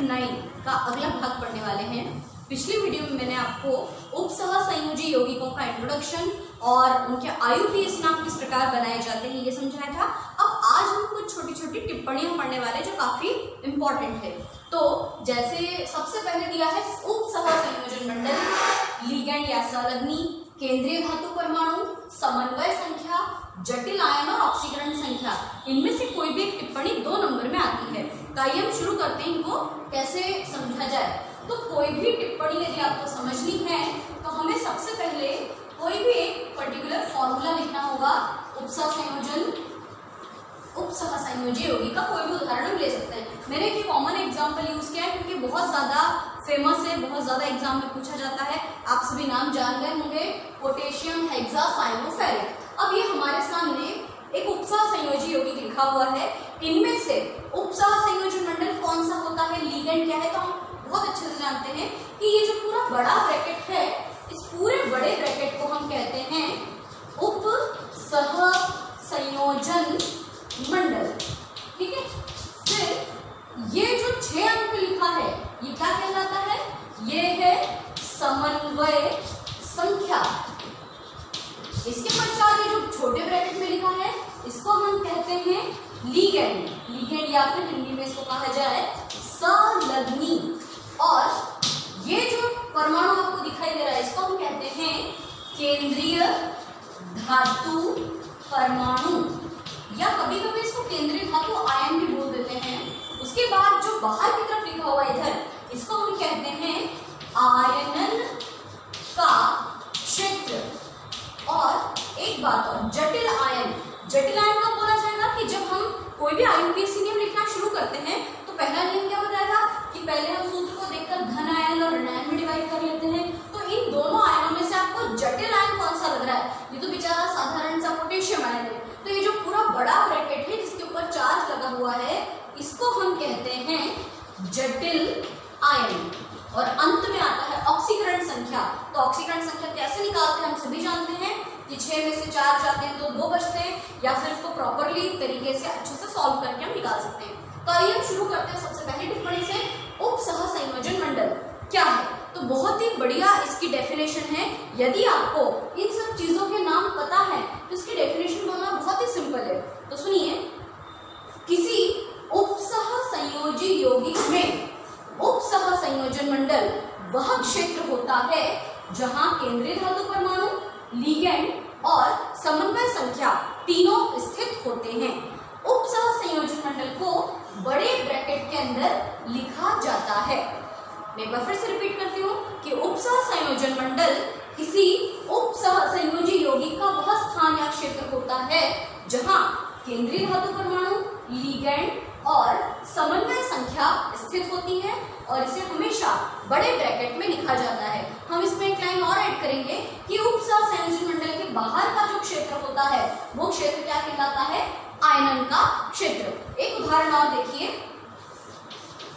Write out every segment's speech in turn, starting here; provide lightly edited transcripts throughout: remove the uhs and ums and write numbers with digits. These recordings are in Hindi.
यूनिट 9 का अगला भाग पढ़ने वाले हैं। पिछली वीडियो में मैंने आपको उपसह संयोजी यौगिकों का इंट्रोडक्शन और उनके IUPAC नाम किस प्रकार बनाए जाते हैं ये समझाया था। अब आज हम कुछ छोटी छोटी टिप्पणियां पढ़ने वाले जो काफी इंपॉर्टेंट है। तो जैसे सबसे पहले दिया है उपसह संयोजन मंडल, लिगैंड या संलग्नी, केंद्रीय धातु परमाणु, समन्वय संख्या, जटिल आयन और ऑक्सीकरण संख्या। इनमें से कोई भी एक टिप्पणी 2 नंबर में आती है। तो आइए हम शुरू करते हैं इनको कैसे समझा जाए। तो कोई भी टिप्पणी यदि आपको समझनी है तो हमें सबसे पहले कोई भी एक पर्टिकुलर फॉर्मूला लिखना होगा। उपसह संयोजी यौगिक का कोई भी उदाहरण हम ले सकते हैं। मैंने एक कॉमन एग्जांपल यूज किया है क्योंकि बहुत ज्यादा फेमस है, बहुत ज्यादा एग्जाम में पूछा जाता है। आप सभी नाम जान गए होंगे, पोटेशियम हेक्सासाइनोफेरिक। अब ये हमारे सामने एक उपसह संयोजी यौगिक लिखा हुआ है। इनमें से उपसह संयोजन मंडल कौन सा होता है, लिगैंड क्या है, तो हम बहुत अच्छे से जानते हैं कि ये जो पूरा बड़ा ब्रैकेट है, इस पूरे बड़े ब्रैकेट को हम कहते हैं उपसह संयोजन मंडल। ठीक है, फिर ये जो 6 अंक लिखा है ये क्या कहलाता है, ये है समन्वय संख्या। इसके पश्चात ये जो छोटे ब्रैकेट में लिखा है इसको हम कहते हैं लिगैंड। लिगैंड या फिर हिंदी में इसको कहा जाए संलग्नी। और ये जो परमाणु आपको दिखाई दे रहा है इसको हम कहते हैं केंद्रीय धातु परमाणु, या कभी कभी इसको केंद्रीय धातु आयन भी बोल देते हैं। उसके बाद जो बाहर की तरफ लिखा हुआ इधर, इसको हम कहते हैं आयनन का क्षेत्र। और एक बात और, जटिल आयन। जटिल आयन कब बोला जाएगा कि जब हम कोई भी IUPAC नियम लिखना शुरू करते हैं तो पहला नियम क्या बताया था कि पहले हम सूत्र को देखकर धन आयन और ऋण आयन में डिवाइड कर लेते हैं। तो इन दोनों आयनों में से आपको जटिल आयन कौन सा लग रहा है, ये तो बेचारा साधारण सा पोटेशियम आयन है। तो ये जो पूरा बड़ा ब्रैकेट है जिसके ऊपर चार्ज लगा हुआ है इसको हम कहते हैं जटिल आयन। और अंत में आता है ऑक्सीकरण संख्या। तो ऑक्सीकरण संख्या कैसे निकालते हैं हम सभी जानते हैं कि 6 में से 4 जाते हैं तो 2 बचते हैं, या फिर इसको प्रॉपरली तरीके से अच्छे से सॉल्व करके हम निकाल सकते हैं। तो आइए हम शुरू करते हैं सबसे पहली टिप्पणी से। उपसह संयोजन मंडल क्या है, तो बहुत ही बढ़िया इसकी डेफिनेशन है। यदि आपको इन सब चीजों के नाम पता है तो इसकी डेफिनेशन बोलना बहुत ही सिंपल है। तो सुनिए, किसी उपसह संयोजी यौगिक में उपसह संयोजन मंडल वह क्षेत्र होता है जहां केंद्रीय धातु परमाणु, लिगैंड और समन्वय संख्या तीनों स्थित होते हैं। उपसह संयोजन मंडल को बड़े ब्रैकेट के अंदर लिखा जाता है। मैं एक बार फिर से रिपीट करती हूँ कि उपसह संयोजन मंडल किसी उपसह संयोजी यौगिक का वह स्थान या क्षेत्र होता है जहां केंद्रीय धातु परमाणु, लिगैंड और समन्वय संख्या स्थित होती है, और इसे हमेशा बड़े ब्रैकेट में लिखा जाता है। हम इसमें एक लाइन और ऐड करेंगे कि उपसह संयोजन मंडल के बाहर का जो क्षेत्र होता है वो क्षेत्र क्या कहलाता है, आयनन का क्षेत्र। एक उदाहरण और देखिए,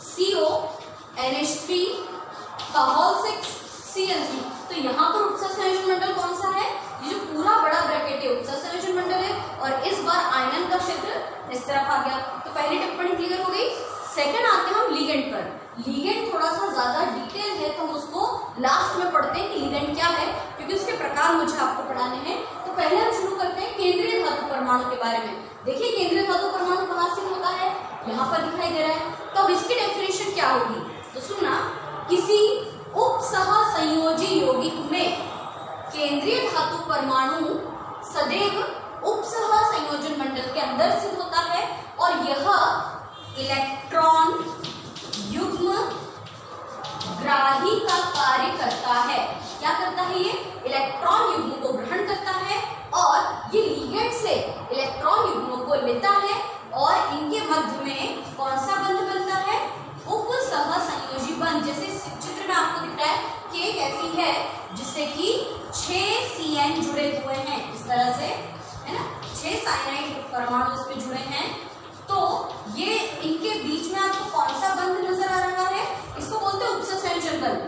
CONH3 का होल 6 Cl3। तो यहाँ पर उपसह संयोजन मंडल कौन सा है, ये जो पूरा बड़ा ब्रैकेट है उपसह संयोजन मंडल है, और इस बार आयनन का क्षेत्र इस तरफ आ गया। तो पहली टिप्पणी क्लियर हो गई। सेकंड आते हैं हम लिगैंड पर। लिगैंड थोड़ा सा ज्यादा डिटेल है तो हम उसको लास्ट में पढ़ते हैं कि लिगैंड क्या है, क्योंकि उसके प्रकार मुझे आपको पढ़ाने हैं। तो पहले हम शुरू करते हैं केंद्रीय धातु परमाणु के बारे में। देखिए केंद्रीय धातु परमाणु कहाँ से होता है, यहाँ पर दिखाई दे रहा है। तो अब इसकी डेफिनेशन क्या होगी, तो सुनना, किसी उपसह संयोजी यौगिक में केंद्रीय धातु परमाणु सदैव उपसह संयोजन मंडल के अंदर स्थित होता है, और यह इलेक्ट्रॉन युग्म ग्राही का कार्य करता है। क्या करता है, ये इलेक्ट्रॉन युग्म को ग्रहण करता है और ये लिगैंड से इलेक्ट्रॉन युग्मों को लेता है, और इनके मध्य में कौन सा बंध बनता है, उपसह संयोजी बंध। जैसे चित्र में आपको दिख रहा है कि एक ऐसी है जिससे कि 6 CN जुड़े हुए हैं, इस तरह से है ना, 6 साइनाइड परमाणु इस पे जुड़े हैं। तो ये इनके बीच में आपको कौन सा बंध नजर आ रहा है, इसको बोलते हैं उपसह संयोजन बंध।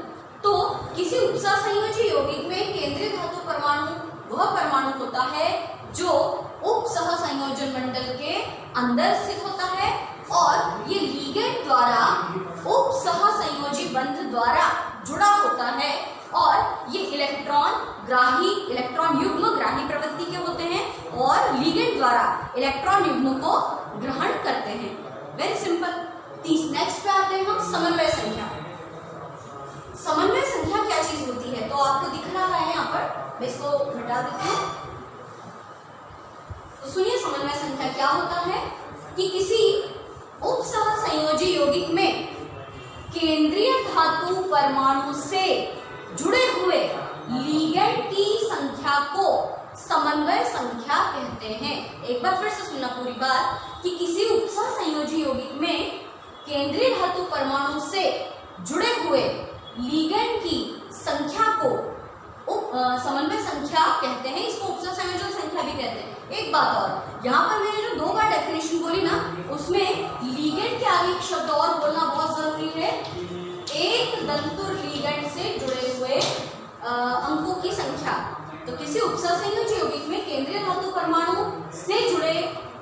तो किसी उपसह संयोजी यौगिक में केंद्रीय धातु परमाणु वह परमाणु होता है जो उपसह संयोजन मंडल के अंदर स्थित होता है, और ये लिगैंड द्वारा उपसह द्वारा जुड़ा होता है और ये इलेक्ट्रॉन युग्म ग्राही प्रवृत्ति के होते हैं और लिगेंड द्वारा इलेक्ट्रॉन युग्म को ग्रहण करते हैं। Very simple. नेक्स्ट पे आते हैं हम समन्वय संख्या। समन्वय संख्या क्या चीज होती है, तो आपको दिख रहा है यहाँ पर, मैं इसको हटा देती हूँ। तो सुनिए समन्वय संख्या क्या होता है कि किसी उपसहसंयोजी यौगिक में केंद्रीय धातु परमाणु से जुड़े हुए लिगेंड की संख्या को समन्वय संख्या कहते हैं। एक बार फिर से सुनना पूरी बात कि किसी उपसहसंयोजी यौगिक में केंद्रीय धातु परमाणु से जुड़े हुए लिगेंड की संख्या को समन्वय संख्या कहते हैं। इसको उपसहसंयोजन संख्या भी कहते हैं। एक बात और, यहाँ पर मैंने जो 2 बार डेफिनेशन बोली ना, उसमें लिगेंड के आगे एक शब्द और बोलना बहुत जरूरी है, एक दंतुर लिगेंड से जुड़े हुए अंकों की संख्या। तो किसी उपसहसंयोजी यौगिक में केंद्रीय धातु परमाणु से जुड़े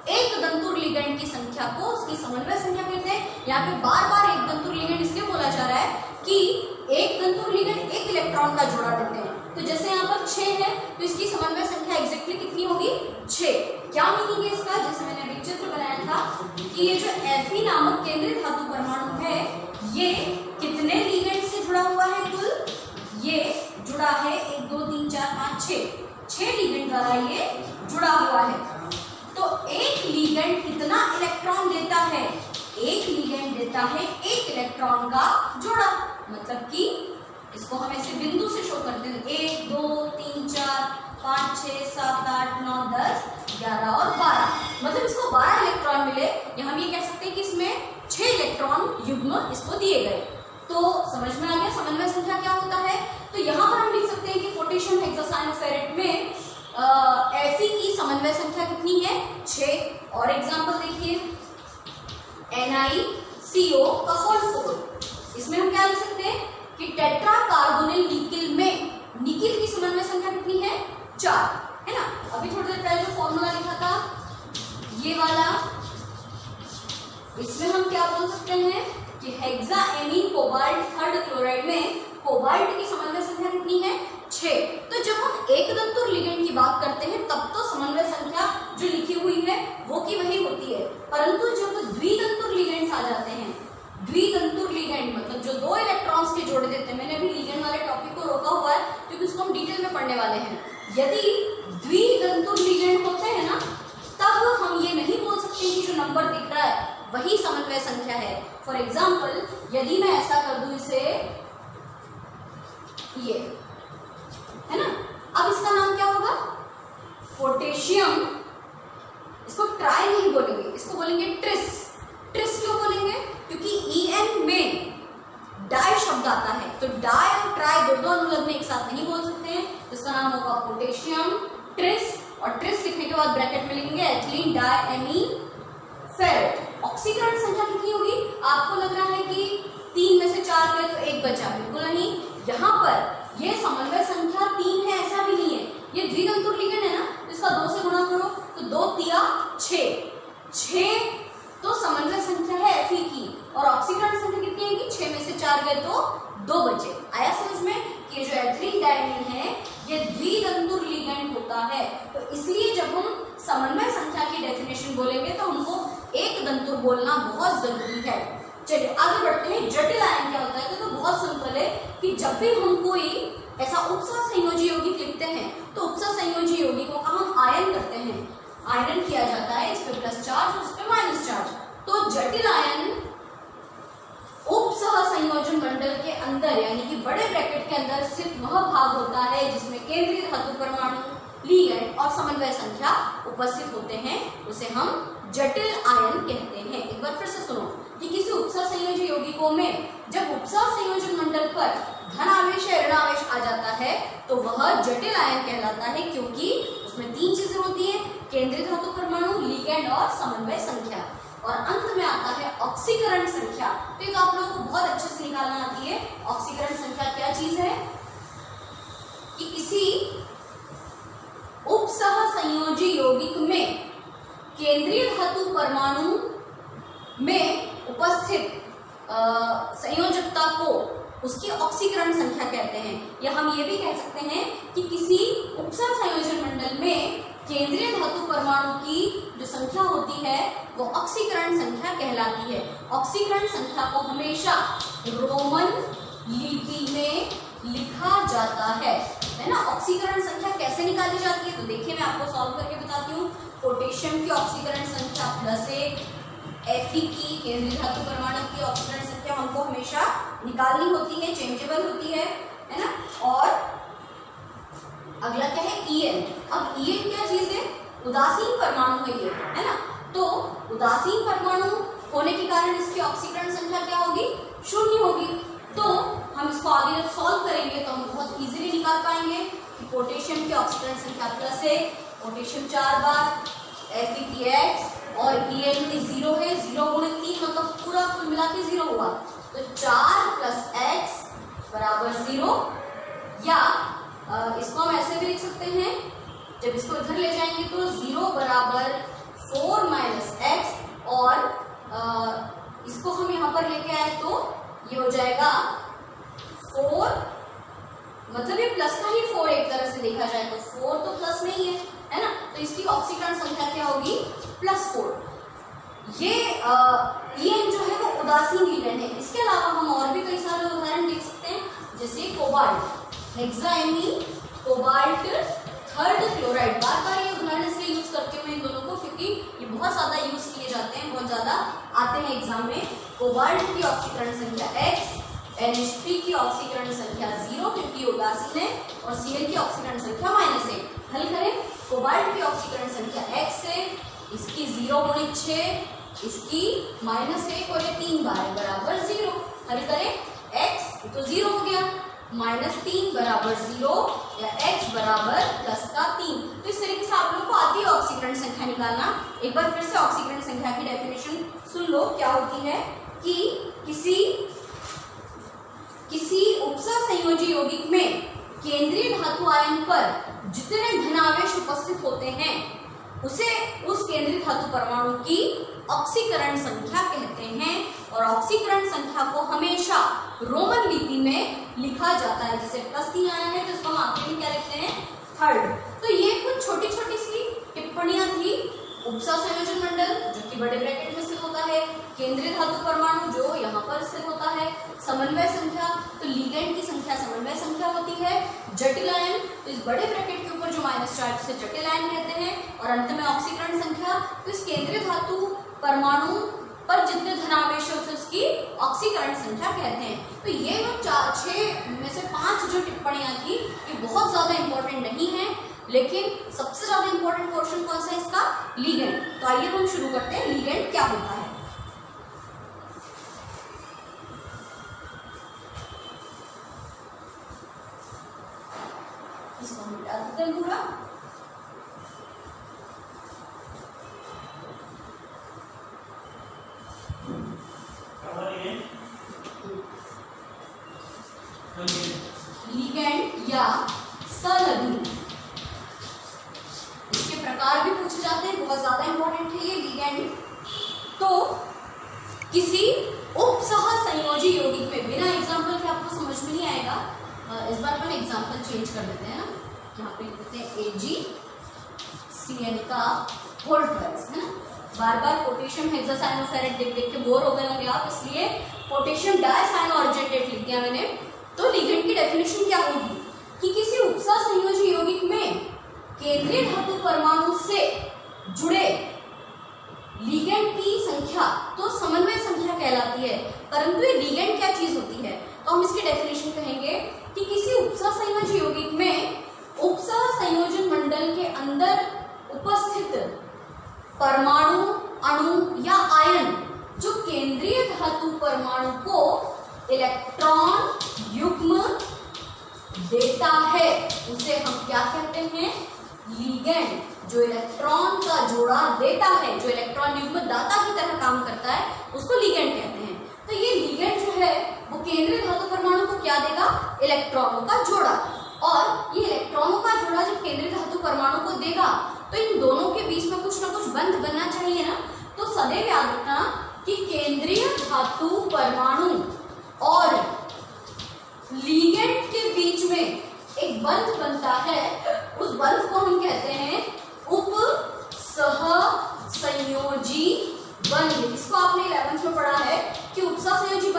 एक दंतुर लिगेंड की संख्या को उसकी समन्वय संख्या कहते हैं। यहाँ पे बार बार एक दंतुर लिगेंड इसलिए बोला जा रहा है कि एक दंतुर लिगेंड एक इलेक्ट्रॉन का जोड़ा देते हैं। तो जैसे यहाँ पर 6 है तो इसकी समन्वय संख्या एग्जैक्टली कितनी होगी, 6। क्या मीनिंग है इसका, जैसे मैंने अभी चित्र बनाया था कि ये जो Fe नामक केंद्रीय धातु परमाणु है ये कितने लिगेंड से जुड़ा हुआ है, कुल ये जुड़ा है 1 2 3 4 5 6 लिगेंड द्वारा ये जुड़ा हुआ है। तो एक लिगेंड कितना इलेक्ट्रॉन देता है, एक लिगेंड देता है एक इलेक्ट्रॉन का जोड़ा। मतलब कि इसको हम ऐसे बिंदु से शो करते हैं, 1 2 3 4 5 6 7 8 9 10 11 और 12, मतलब इसको 12 इलेक्ट्रॉन मिले, या हम ये कह सकते हैं कि इसमें 6 इलेक्ट्रॉन युग्म इसको दिए गए। तो समझ में आ गया समन्वय संख्या क्या होता है। तो यहाँ पर हम लिख सकते हैं कि पोटेशियम हेक्सासाइनोफेरेट में Fe की समन्वय संख्या कितनी है, 6। और एग्जाम्पल देखिए NiCO का होल 4, इसमें हम क्या लिख सकते हैं कि टेट्रा कार्बोनिल निकिल में निकिल की समन्वय संख्या कितनी है, 4, है ना। अभी थोड़ी देर पहले जो फॉर्मूला लिखा था ये वाला, इसमें हम क्या बोल सकते हैं कि हेक्साएमीन कोबाल्ट थर्ड क्लोराइड में कोबाल्ट की समन्वय संख्या कितनी है, 6। तो जब हम एक दंतुर लिगेंड की बात करते हैं तब तो समन्वय संख्या जो लिखी हुई है वो की वही होती है, परंतु जब द्विदंतुर लिगेंड्स आ जाते हैं, द्विदंतुर लिगेंड मतलब जो 2 इलेक्ट्रॉन्स के जोड़े देते हैं, मैंने अभी लिगेंड वाले टॉपिक को रोका हुआ है क्योंकि उसको हम डिटेल में पढ़ने वाले हैं। यदि द्विदंतुर लिगेंड होते हैं ना, तब हम ये नहीं बोल सकते कि जो नंबर दिख रहा है वही समन्वय संख्या है। फॉर एग्जाम्पल यदि मैं ऐसा कर दूं इसे, ये है ना, अब इसका नाम क्या होगा, पोटेशियम। इसको ट्राई नहीं बोलेंगे, इसको बोलेंगे ट्रिस। ट्रिस क्यों बोलेंगे, क्योंकि En में डाई शब्द आता है, तो डाई और ट्राई दो अनुलग्न एक साथ नहीं बोल सकते हैं, तो इसका नाम होगा पोटेशियम ट्रिस। और ट्रिस लिखने के बाद ब्रैकेट में लिखेंगे एथिलीन डायएमीन फेरेट। ऑक्सीकरण संख्या कितनी होगी, आपको लग रहा है कि 3 में से 4 गए तो 1 बचा, बिल्कुल नहीं। यहाँ पर ये समन्वय संख्या 3 है ऐसा भी नहीं है, ये द्विदंतुर लिगेंड है ना, इसका 2 से गुणा करो तो 2 तिया 6 तो समन्वय संख्या है Fe की। और ऑक्सीकरण संख्या कितनी है कि 6 में से 4 गए तो 2 बचे। आया समझ में कि ये जो एथिलीन डायमीन है ये द्विदंतुर लिगेंड होता है। तो इसलिए जब हम समन्वय संख्या की डेफिनेशन बोलेंगे तो हमको एक दंतुर बोलना बहुत जरूरी है। चलिए आगे बढ़ते हैं। जटिल आयन क्या होता है, तो बहुत सिंपल है कि जब भी हम कोई ऐसा उपसहसंयोजी यौगिक लिखते हैं तो उपसहसंयोजी यौगिकों का हम आयन करते हैं, आयरन किया जाता है, इस पे प्लस चार्ज उस पे माइनस चार्ज। तो जटिल आयन उपसहसंयोजन मंडल के अंदर यानी कि बड़े ब्रैकेट के अंदर सिर्फ वह भाग होता है जिसमें केंद्रीय धातु परमाणु, लिगेंड और समन्वय संख्या उपस्थित होते हैं, उसे हम जटिल आयन कहते हैं। एक बार फिर से सुनो कि किसी उपसहसंयोजी यौगिकों में जब उपसहसंयोजन मंडल पर धन आवेश या ऋण आवेश आ जाता है तो वह जटिल आयन कहलाता है, क्योंकि उसमें 3 चीजें होती है, केंद्रीय धातु परमाणु, लिगेंड और समन्वय संख्या। और अंत में आता है ऑक्सीकरण संख्या। तो ये तो आप लोगों को बहुत अच्छे से निकालना आती है। ऑक्सीकरण संख्या क्या चीज है कि किसी उपसहसंयोजी यौगिक में केंद्रीय धातु परमाणु में उपस्थित संयोजकता को उसकी ऑक्सीकरण संख्या कहते हैं। या हम ये भी कह सकते हैं कि किसी उपसर संयोजन मंडल में केंद्रीय धातु परमाणु की जो संख्या होती है वो ऑक्सीकरण संख्या कहलाती है। ऑक्सीकरण संख्या को हमेशा रोमन लिपि में लिखा जाता है ना। ऑक्सीकरण संख्या कैसे निकाली जाती है तो देखिए मैं आपको सॉल्व करके बताती हूँ। पोटेशियम की ऑक्सीकरण संख्या +1, Fe की केंद्रीय धातु परमाणु की ऑक्सीकरण संख्या हमको हमेशा निकालनी होती है, चेंजेबल होती है ना। और अगला क्या है En। अब En क्या चीज है? उदासीन परमाणु है ये, है ना। तो उदासीन परमाणु होने के कारण इसकी ऑक्सीकरण संख्या क्या होगी? 0 होगी। तो हम इसको आगे जब सॉल्व करेंगे तो हम बहुत इजीली निकाल पाएंगे कि पोटेशियम की ऑक्सीकरण संख्या +1, पोटेशियम 4 बार, Fe की X और En की 0 है। 0 गुणित 3 मतलब पूरा कुल मिला के 0 हुआ। तो 4 + x = 0। या इसको हम ऐसे भी लिख सकते हैं, जब इसको इधर ले जाएंगे तो 0 = 4 - x और इसको हम यहाँ पर लेके आए तो ये हो जाएगा 4, मतलब ये प्लस का ही 4 एक तरह से देखा जाए तो 4 तो प्लस नहीं है ना। तो इसकी ऑक्सीकरण संख्या क्या होगी? +4। ये En जो है वो उदासीन लिगैंड है। इसके अलावा हम और भी कई सारे उदाहरण देख सकते हैं, जैसे कोबाल्ट, हेक्साइमीन, कोबाल्ट 3rd क्लोराइड। बार ये उदाहरण इसलिए यूज करती हूँ इन दोनों को क्योंकि ये बहुत ज्यादा यूज किए जाते हैं, बहुत ज्यादा आते हैं एग्जाम में। कोबाल्ट की ऑक्सीकरण संख्या X, NH3 की ऑक्सीकरण संख्या 0 क्योंकि उदासीन है, और Cl की ऑक्सीकरण संख्या -1। हल करें। कोबाल्ट की ऑक्सीकरण संख्या X है, इसकी 0 गुणित 6, इसकी -1 और ये 3 बार बराबर 0। हल करें। x तो 0 हो गया, -3 = 0 या x = +3। तो इस तरीके से आप लोग को आती है ऑक्सीकरण संख्या निकालना। एक बार फिर से ऑक्सीकरण संख्या की डेफिनेशन सुन लो क्या होती है कि किसी उपसर संयोजी यौगिक में केंद्रीय धातु आयन पर जितने धनावेश उपस्थित होते हैं उसे उस केंद्रीय धातु परमाणु की ऑक्सीकरण संख्या कहते हैं। और ऑक्सीकरण संख्या को हमेशा रोमन लिपि में लिखा जाता है। जैसे +3 आया है तो इसको हम आखिरी में क्या लिखते हैं? 3rd। तो ये कुछ छोटी छोटी सी टिप्पणियां थी। उपसर संयोजन मंडल जो कि बड़े ब्रैकेट में स्थित होता है, केंद्रीय धातु परमाणु जो यहाँ पर स्थित होता है, समन्वय संख्या तो लिगैंड की संख्या समन्वय संख्या होती है, जटिल आयन तो इस बड़े ब्रैकेट के ऊपर जो -4 से जटिल आयन कहते हैं, और अंत में ऑक्सीकरण संख्या तो इस केंद्रीय धातु परमाणु पर जितने धनावेश होते उसकी ऑक्सीकरण संख्या कहते हैं। तो ये जो 6 में से 5 जो टिप्पणियां थी ये बहुत ज्यादा इंपॉर्टेंट नहीं है, लेकिन सबसे ज्यादा इंपॉर्टेंट पोर्शन कौन सा है इसका? लिगैंड। तो आइए हम शुरू करते हैं, लिगैंड क्या होता है। इसको हम मिटा देते हैं पूरा। लिगैंड या संलग्न, इसके प्रकार भी पूछे जाते हैं, बहुत ज्यादा इंपॉर्टेंट है ये लिगैंड। तो किसी उपसह संयोजी यौगिक में, बिना एग्जांपल के आपको समझ में नहीं आएगा, इस बार अपन एग्जांपल चेंज कर देते हैं ना। यहाँ पे लिखते हैं AgCl का होल ट्वाइस, है ना। बार बार पोटेशियम हेक्सासाइनोफेरेट देख देख के बोर हो गए होंगे आप, इसलिए पोटेशियम डाइसाइनोआर्जेंटेट लिख दिया मैंने। तो लिगैंड की डेफिनेशन क्या होगी कि किसी उपसह संयोजी यौगिक में केंद्रीय धातु परमाणु से जुड़े लिगैंड की संख्या तो समन्वय संख्या कहलाती है। परंतु ये लिगैंड क्या चीज होती है? तो हम इसकी डेफिनेशन कहेंगे कि किसी उपसह संयोजी यौगिक में उपसह संयोजन मंडल के अंदर उपस्थित परमाणु, अणु या आयन जो केंद्रीय धातु परमाणु को इलेक्ट्रॉन युग्म देता है उसे हम क्या कहते हैं? लिगैंड। जो इलेक्ट्रॉन का जोड़ा देता है, जो इलेक्ट्रॉन युग्म दाता की तरह काम करता है, उसको लिगैंड कहते हैं। तो ये लिगैंड जो है वो केंद्रीय धातु परमाणु को क्या देगा? इलेक्ट्रॉनों का जोड़ा। और ये इलेक्ट्रॉनों का जोड़ा जब केंद्रीय धातु परमाणु को देगा तो इन दोनों के बीच में कुछ ना कुछ बंध बनना चाहिए ना। तो सदैव याद रखना कि केंद्रीय धातु परमाणु और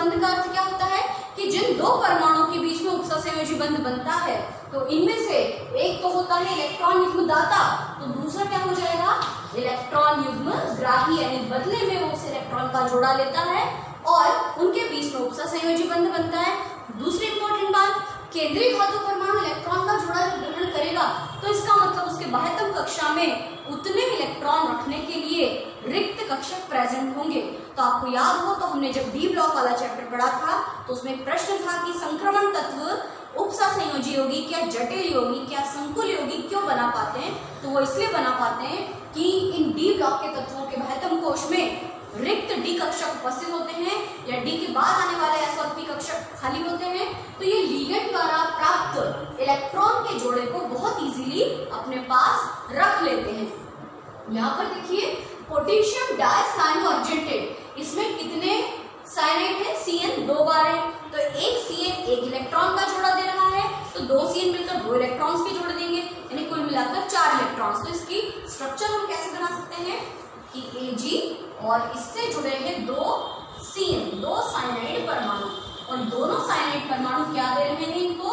बंध का अर्थ क्या होता है कि जिन दो परमाणुओं के बीच में उपसंयोजी बंध बनता है तो इनमें से एक तो होता है इलेक्ट्रॉन युग्म दाता, तो दूसरा क्या हो जाएगा इलेक्ट्रॉन युग्म ग्राही, यानी बदले में वो उस इलेक्ट्रॉन का जोड़ा लेता है और उनके बीच में उपसंयोजी बंध बनता है। दूसरी इंपॉर्टेंट बात, केंद्रीय धातु परमाणु इलेक्ट्रॉन का जोड़ा जब ग्रहण करेगा तो इसका मतलब उसके बाह्यतम कक्षा में उतने इलेक्ट्रॉन रखने के लिए रिक्त कक्षक प्रेजेंट होंगे। तो आपको याद हो तो हमने जब डी ब्लॉक वाला चैप्टर पढ़ा था तो उसमें एक प्रश्न था कि संक्रमण तत्व उपसंयोजी यौगिक या जटिल यौगिक या संकुल यौगिक क्यों बना पाते हैं, तो वो इसलिए बना पाते हैं कि इन डी ब्लॉक के तत्वों के बाह्यतम कोश में रिक्त डी कक्षक उपस्थित होते हैं या डी के बाद आने वाले एस और पी कक्षक खाली होते हैं, तो ये लिगेंड द्वारा प्राप्त इलेक्ट्रॉन के जोड़े को बहुत इजीली अपने पास रख लेते हैं। यहाँ पर देखिए पोटेशियम डाइसाइनोआर्जेंटेट, इसमें कितने साइनाइड है, Cn 2 बार है, तो एक Cn एक इलेक्ट्रॉन का जोड़ा दे रहा है तो 2 Cn मिलकर 2 इलेक्ट्रॉन्स के जोड़े देंगे, यानी कुल मिलाकर 4 इलेक्ट्रॉन्स। तो इसकी स्ट्रक्चर हम कैसे बना सकते हैं कि Ag और इससे जुड़े हैं 2 Cn, 2 साइनाइड परमाणु, और दोनों साइनाइड परमाणु क्या दे रहे हैं इनको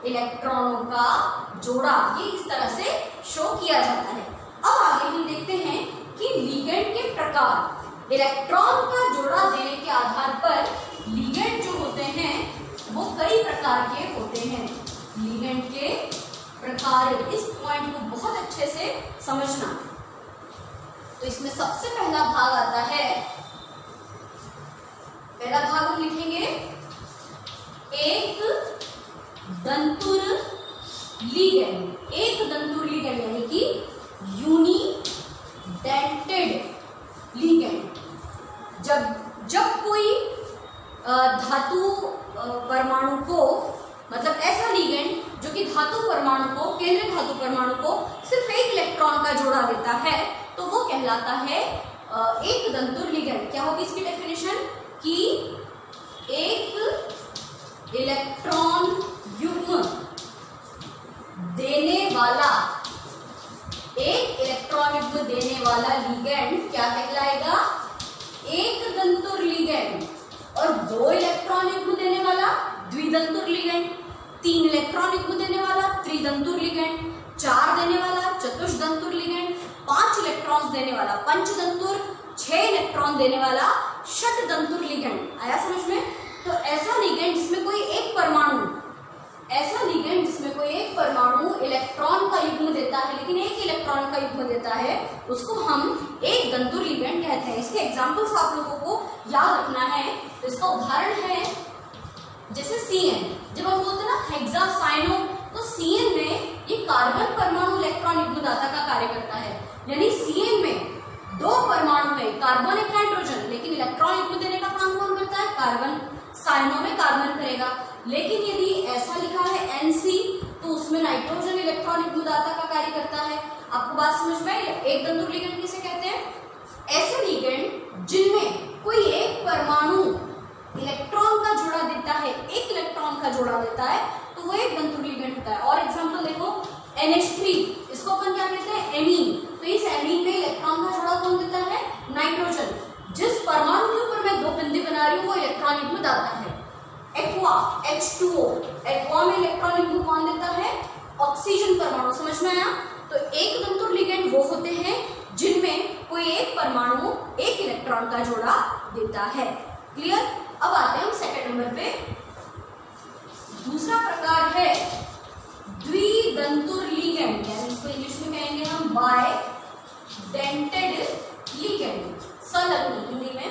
इलेक्ट्रॉनों का जोड़ा। ये इस तरह से शो किया जाता है। अब आगे हम देखते हैं कि लिगेंड के प्रकार, इलेक्ट्रॉन का जोड़ा देने के आधार पर लिगेंड जो होते हैं वो कई प्रकार के होते हैं। लिगेंड के प्रकार, इस पॉइंट को बहुत अच्छे से समझना। तो इसमें सबसे पहला भाग आता है, पहला भाग हम लिखेंगे एक दंतुर लिगेंड। एक दंतुर लिगेंड यानी कि यूनिडेंटेड लिगेंड। जब कोई धातु परमाणु को, मतलब ऐसा लिगेंड जो कि धातु परमाणु को, केंद्रीय धातु परमाणु को सिर्फ एक इलेक्ट्रॉन का जोड़ा देता है, तो वो कहलाता है एक दंतुर लिगेंड। क्या होगी इसकी डेफिनेशन कि एक इलेक्ट्रॉन युग्म देने वाला, एक इलेक्ट्रॉन युग्म देने वाला लिगेंड क्या कहलाएगा, एक दंतुर लिगेंड। और 2 इलेक्ट्रॉन युग्म देने वाला द्विदंतुर लिगेंड, 3 इलेक्ट्रॉन युग्म देने वाला त्रिदंतुर लिगेंड, 4 देने वाला चतुष्दंतुर लिगेंड, 5 इलेक्ट्रॉन्स देने वाला पंचदंतुर, 6 इलेक्ट्रॉन देने वाला षटदंतुर लिगेंड। आया समझ में? तो ऐसा लिगेंड जिसमें कोई एक परमाणु, ऐसा लिगेंड जिसमें कोई एक परमाणु इलेक्ट्रॉन का युग्म देता है लेकिन एक इलेक्ट्रॉन का युग्म देता है, उसको हम एक दंतुर लिगेंड कहते हैं। इसके एग्जांपल्स आप लोगों को याद रखना है। तो इसका उदाहरण है जैसे Cn, जब हम बोलते हैं ना हेक्सासाइनो, तो Cn में ये कार्बन परमाणु इलेक्ट्रॉन युग्म दाता का कार्य करता है, यानी Cn में 2 परमाणु है, कार्बन एक नाइट्रोजन, लेकिन इलेक्ट्रॉन युग्म देने का काम कौन करता है, कार्बन। साइनो में कार्बन करेगा। लेकिन यदि ऐसा लिखा है Nc, तो उसमें नाइट्रोजन इलेक्ट्रॉन युग्म दाता का कार्य करता है। आपको बात समझ में आई? एक दंतुर लिगेंड किसे कहते हैं, ऐसे लिगेंड जिनमें कोई एक परमाणु इलेक्ट्रॉन का जोड़ा देता है, एक इलेक्ट्रॉन का जोड़ा देता है, तो वो एक दंतुर लिगेंड होता है। और एग्जांपल देखो NH3, इसको अपन क्या कहते हैं, एमीन। तो इस एमीन में इलेक्ट्रॉन का जोड़ा कौन देता है, नाइट्रोजन। जिस परमाणु के ऊपर मैं 2 बिंदु बना रही हूँ वो इलेक्ट्रॉन युग्म दाता है। एक्वा H2O, एक्वा में इलेक्ट्रॉन युग्म कौन देता है, ऑक्सीजन परमाणु। समझ में आया? तो एक दंतुर लिगेंड वो होते हैं जिनमें कोई एक परमाणु एक इलेक्ट्रॉन का जोड़ा देता है। क्लियर? अब आते हैं हम सेकंड नंबर पे। दूसरा प्रकार है द्विदंतुर लिगेंड, यानी इसको इंग्लिश में कहेंगे हम बाइडेंटेड लिगेंड, संलग्न हिंदी में।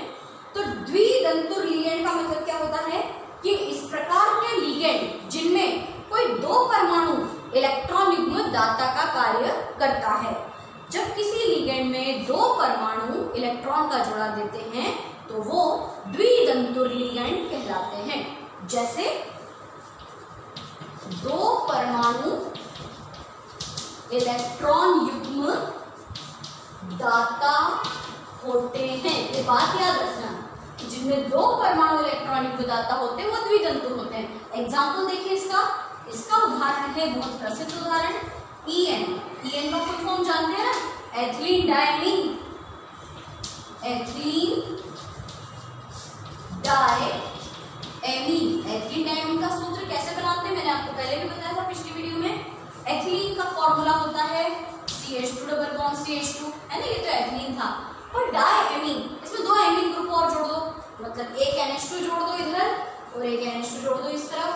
तो द्विदंतुर लिगेंड का मतलब क्या होता है कि इस प्रकार के लिगेंड जिनमें कोई 2 परमाणु इलेक्ट्रॉन युग्म दाता का कार्य करता है। जब किसी लिगेंड में 2 परमाणु इलेक्ट्रॉन का जोड़ा देते हैं तो वो द्विदंतुर लिगेंड कहलाते हैं। जैसे 2 परमाणु इलेक्ट्रॉन युग्म दाता होते हैं। ये बात याद रखना, जिनमें 2 परमाणु इलेक्ट्रॉन युग्म दाता होते हैं वो द्विदंतुर होते हैं। एग्जाम्पल देखिए इसका उदाहरण है बहुत प्रसिद्ध उदाहरण EN का फुल फॉर्म जानते हैं ना, एथिलीन डायमीन। एथिलीन CH2 है ना, ये तो एथिलीन था। और डायएमीन, इसमें दो एमीन ग्रुप और जोड़ दो, मतलब एक NH2 जोड़ दो इधर और एक NH2 जोड़ दो इस तरफ,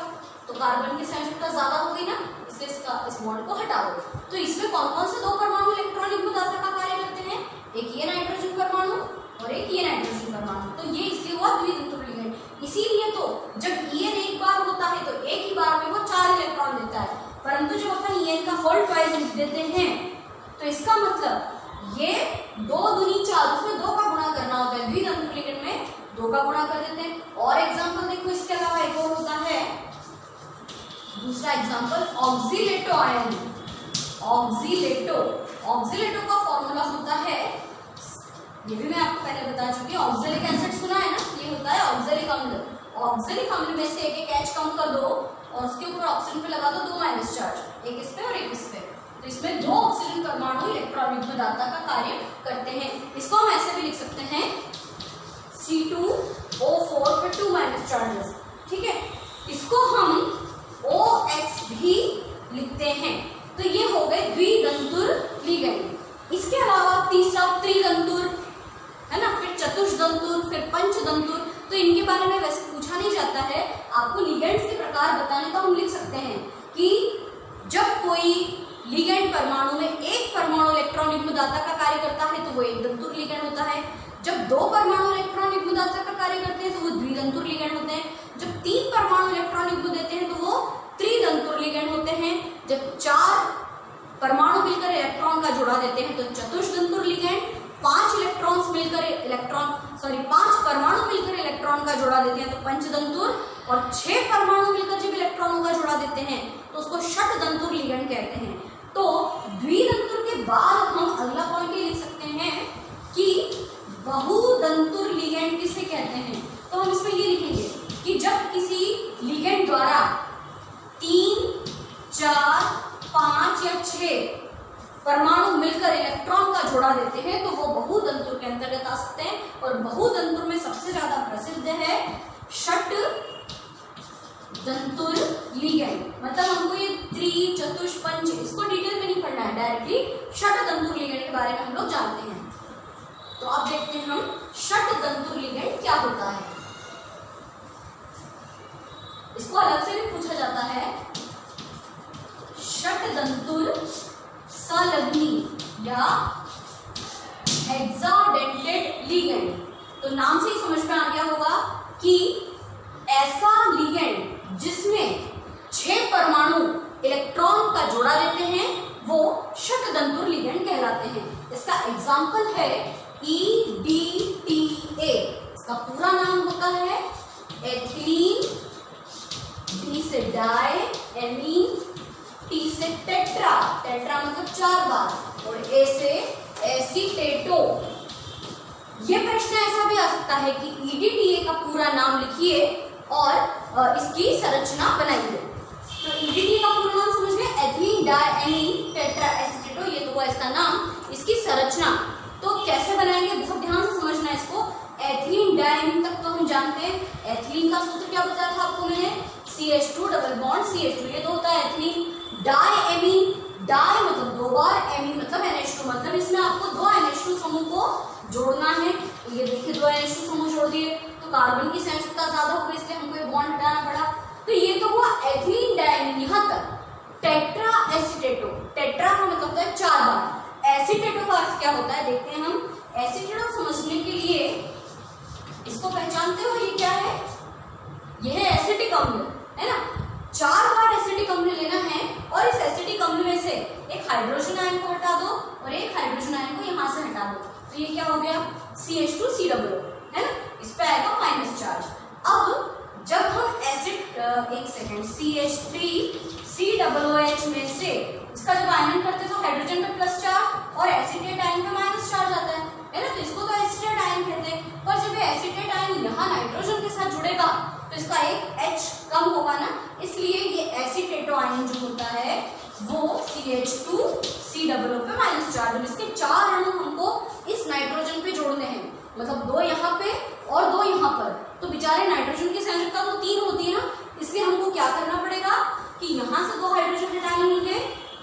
तो कार्बन की संयोजकता ज्यादा हो गई ना, इसलिए इसका इस बॉन्ड को हटा दो। तो इसमें कौन कौन से दो परमाणु इलेक्ट्रॉन युग्मदाता का कार्य करते हैं, एक ये नाइट्रोजन परमाणु और एक ये नाइट्रोजन परमाणु, तो ये इसलिए हुआ द्वितंतुर लिगेंड। इसीलिए तो जब EN एक बार होता है तो एक ही बार में वो 4 इलेक्ट्रॉन देता है, परंतु जब अपन EN का होल ट्वाइस लिख देते हैं तो इसका मतलब ये 2 दूनी 4, उसमें 2 का गुणा करना होता है, द्वितंतुर लिगेंड में 2 का गुणा कर देते हैं। और एग्जाम्पल देखो, इसके अलावा एक और होता है, दूसरा एग्जाम्पल ऑक्सीलेटो आयन। ऑक्सीलेटो का फॉर्मूला होता है, ये भी मैं आपको पहले बता चुकी हूँ, ऑक्सैलिक एसिड सुना है ना, ये होता है ऑक्सैलिक अम्ल। ऑक्सैलिक अम्ल में से एक H कम कर दो और उसके ऊपर ऑक्सीजन पे लगा दो 2 माइनस चार्ज, एक इस पे और एक इस पे, तो इसमें 2 ऑक्सीजन परमाणु इलेक्ट्रॉन युग्मदाता का कार्य करते हैं। इसको हम ऐसे भी लिख सकते हैं C2O4 पे 2 माइनस चार्जेस, ठीक है। इसको हम OX भी लिखते हैं, तो ये हो गए द्वितंतुर लिगेंड। इसके अलावा तीसरा त्रितंतुर है ना, फिर चतुष्दंतुर, फिर पंचदंतुर, तो इनके बारे में वैसे पूछा नहीं जाता है, आपको लिगेंड्स के प्रकार बताने का हम लिख सकते हैं कि जब कोई लिगेंड परमाणु में एक परमाणु इलेक्ट्रॉन युग्मदाता का कार्य करता है तो वो एक दंतुर लिगेंड होता है, जब 2 परमाणु इलेक्ट्रॉन युग्मदाता का कार्य करते हैं तो वो द्वितंतुर लिगेंड होते हैं, जब 3 परमाणु इलेक्ट्रॉन युग्म देते हैं तो वो त्रितंतुर लिगेंड होते हैं, जब 4 परमाणु मिलकर इलेक्ट्रॉन का जोड़ा देते हैं तो चतुष्दंतुर लिगेंड, 5 परमाणु मिलकर इलेक्ट्रॉन का जोड़ा देते हैं तो पंचदंतुर, और 6 परमाणु मिलकर जब इलेक्ट्रॉनों का जोड़ा देते हैं तो उसको षटदंतुर लिगेंड कहते हैं। तो द्वितंतुर के बाद हम अगला पॉइंट ये लिख सकते हैं कि बहुदंतुर लिगेंड किसे कहते हैं, तो हम इसमें ये लिखेंगे कि जब किसी लिगेंड द्वारा 3, 4, 5 या 6 परमाणु मिलकर इलेक्ट्रॉन का जोड़ा देते हैं तो वो बहुतंतुर के अंतर्गत आ सकते हैं, और बहुतंतुर में सबसे ज्यादा प्रसिद्ध है षटदंतुर लिगेंड। मतलब हमको ये त्रि चतुष पंच इसको डिटेल में नहीं पढ़ना है, डायरेक्टली षटदंतुर लिगेंड के बारे में हम लोग जानते हैं। तो अब देखते हैं हम षटदंतुर लिगेंड क्या होता है। इसको अलग से भी पूछा जाता है, षटदंतुर संलग्नी या हेक्साडेंटेड लिगेंड। तो नाम से ही समझ में आ गया होगा कि ऐसा लिगेंड जिसमें 6 परमाणु इलेक्ट्रॉन का जोड़ा देते हैं वो षटदंतुर लिगेंड कहलाते हैं। इसका एग्जाम्पल है EDTA, इसका पूरा नाम होता है एथिलीन, D से डाई, एमीन, T से टेट्रा, टेट्रा मतलब 4 बार, और A से एसीटेटो। ये प्रश्न ऐसा भी आ सकता है कि EDTA का पूरा नाम लिखिए और इसकी संरचना बनाइए। तो EDTA का पूरा नाम समझ गए, एथिलीन डायएमीन टेट्रा एसीटेटो, ये तो हुआ इसका नाम। इसकी संरचना तो कैसे बनाएंगे, बहुत ध्यान से समझना इसको। एथिलीन डायएमीन तक तो हम जानते हैं, एथिलीन का सूत्र क्या बताया था आपको मैंने, CH2 डबल बॉन्ड CH2, ये तो होता है एथिलीन। डायएमीन, डाई मतलब 2 बार, एमीन मतलब NH2, मतलब इसमें आपको 2 NH2 समूह को जोड़ना है। तो ये देखिए 2 NH2 समूह जोड़ दिए तो कार्बन की संयोजकता ज्यादा हो गई, इसलिए हमको ये बॉन्ड हटाना पड़ा। तो ये तो हुआ एथिलीन डायएमीन। यहाँ तक टेट्रा एसीटेटो, टेट्रा का मतलब होता है 4 बार, एसीटेटो का अर्थ क्या होता है देखते हैं हम। एसीटेटो समझने के लिए इसको पहचानते हो, ये क्या है, यह है एसिटिक अम्ल, है ना। 4 बार एसिटिक अम्ल लेना है और इस एसिटिक अम्ल में से एक हाइड्रोजन आयन को हटा दो और एक हाइड्रोजन आयन को यहाँ से हटा दो, तो ये क्या हो गया CH2COO, है ना, इस पे आएगा माइनस चार्ज। अब जब हम एसिड एक सेकेंड CH3COOH में से इसका जब आयन करते तो हाइड्रोजन पे प्लस चार्ज और एसिटेट आयन पे माइनस चार्ज आता है ना, तो इसको तो एसिटेट आयन कहते हैं। पर जब ये एसिटेट आयन यहाँ नाइट्रोजन के साथ जुड़ेगा तो इसका एक H कम होगा ना, इसलिए ये एसीटेटो आयन जो होता है वो CH2COO पे माइनस चार्ज, इसके 4 अणु हमको इस नाइट्रोजन पे जोड़ने हैं, मतलब 2 यहाँ पे और 2 यहाँ पर। तो बेचारे नाइट्रोजन की संयोजकता तो 3 होती है ना, इसलिए हमको क्या करना पड़ेगा कि यहाँ से 2 हाइड्रोजन हटाने होंगे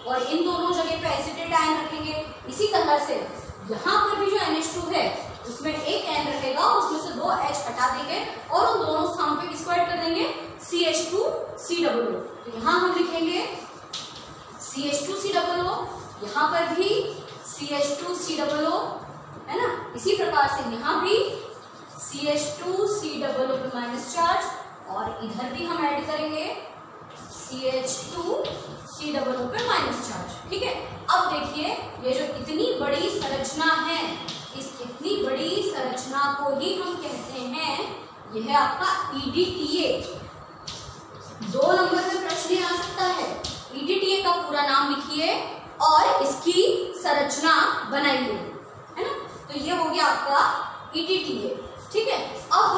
और इन दोनों जगह पे एसिटेट आयन रखेंगे। इसी तरह से यहाँ पर भी जो NH2 है उसमें एक N रहेगा, उसमें से 2 H हटा देंगे और उन दोनों स्थानों पे किसको ऐड कर देंगे, CH2COO। तो यहाँ हम लिखेंगे CH2COO, यहाँ पर भी CH2COO, है ना। इसी प्रकार से यहाँ भी CH2COO पे माइनस चार्ज और इधर भी हम ऐड करेंगे CH2COO पे माइनस चार्ज। ठीक है, अब देखिए ये जो इतनी बड़ी संरचना है, इस इतनी बड़ी संरचना को ही हम कहते हैं, यह है आपका EDTA। 2 नंबर में प्रश्न आ सकता है, EDTA का पूरा नाम लिखिए और इसकी संरचना बनाइए, है ना। तो ये हो गया आपका EDTA। ठीक है, अब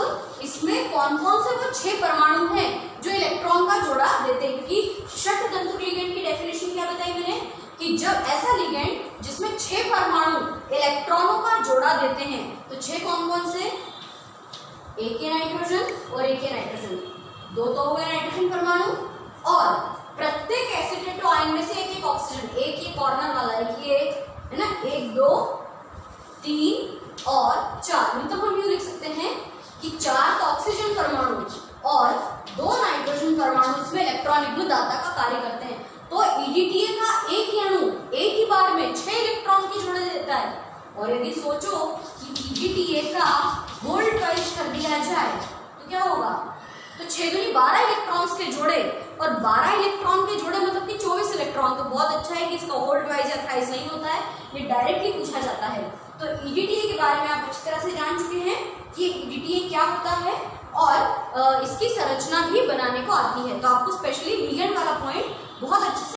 इसमें कौन कौन से वो 6 परमाणु हैं जो इलेक्ट्रॉन का जोड़ा देते हैं, क्योंकि षटतंतु लिगेंड की डेफिनेशन क्या बताई मैंने कि जब ऐसा लिगेंड जिसमें 6 परमाणु इलेक्ट्रॉनों का जोड़ा देते हैं, तो 6 कौन कौन से, एक ही नाइट्रोजन और एक ही नाइट्रोजन, 2 तो हो गए नाइट्रोजन परमाणु, और प्रत्येक एसिटेटो आयन में से एक एक ऑक्सीजन, एक ही कॉर्नर वाला, एक ही एक, है ना, 1 2 3 और 4। मतलब हम यूं लिख सकते हैं कि 4 ऑक्सीजन परमाणु और 2 नाइट्रोजन परमाणु इसमें इलेक्ट्रॉन युग्मदाता का कार्य करते हैं। तो EDTA का एक ही अणु एक ही बार में 6 इलेक्ट्रॉन के जोड़े देता है। और यदि सोचो कि EDTA का होल ट्वाइस कर दिया जाए तो क्या होगा, तो 6 दूनी 12 इलेक्ट्रॉन्स के जोड़े, और 12 इलेक्ट्रॉन के जोड़े मतलब कि 24 इलेक्ट्रॉन। तो बहुत अच्छा है कि इसका होल ट्वाइस या थ्राइस नहीं होता है, ये डायरेक्टली पूछा जाता है। तो EDTA के बारे में आप अच्छी तरह से जान चुके हैं कि EDTA क्या होता है और इसकी संरचना भी बनाने को आती है। तो आपको स्पेशली लिगेंड वाला पॉइंट बहुत अच्छे से